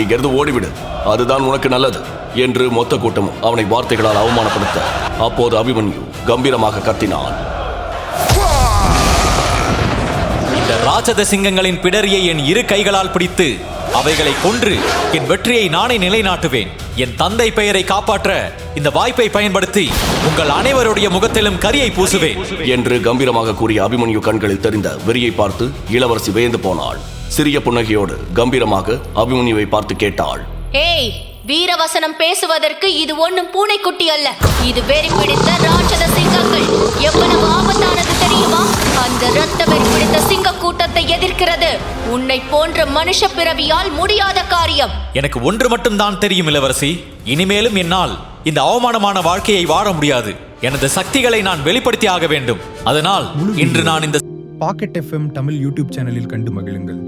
இங்கிருந்து ஓடிவிடு, அதுதான் உனக்கு நல்லது என்று மொத்த கூட்டம் அவனை வார்த்தைகளால் அவமானப்படுத்த அப்போது அபிமன்யு கம்பீரமாக கத்தினான். இந்த ராட்சத சிங்கங்களின் பிடரியை என் இரு கைகளால் பிடித்து அவைகளை கொன்று என் வெற்றியை நானே நிலைநாட்டுவேன். என் தந்தை பெயரை காப்பாற்ற இந்த வாய்ப்பை பயன்படுத்தி உங்கள் அனைவருடைய முகத்திலும் கரியை பூசுவேன் என்று கம்பீரமாக கூறிய அபிமன்யு கண்களில் தெரிந்த வெறியை பார்த்து இளவரசி வியந்து போனாள். சிறிய புன்னகையோடு கம்பீரமாக அபிமன்யுவை பார்த்து கேட்டாள். ஏய், வீரவசனம் பேசுவதற்கு இது ஒண்ணும் பூனைக்குட்டி அல்ல. இது வெறி பிடித்த ராட்சத சிங்கங்கள். எவ்வளவு ஆபத்தானது தெரியுமா? அந்த இரத்த வெறி பிடித்த சிங்க கூட்டத்தை எதிர்க்கிறது உன்னை போன்ற மனுஷ பிறவியால் முடியாத காரியம். எனக்கு ஒன்று மட்டும் தான் தெரியும் இளவரசி. இனிமேலும் என்னால் இந்த அவமானமான வாழ்க்கையை வாழ முடியாது. எனது சக்திகளை நான் வெளிப்படுத்தி ஆக வேண்டும். அதனால் இன்று நான் இந்த பாக்கெட் FM தமிழ் யூடியூப் சேனலில் கண்டு மகிழுங்கள்.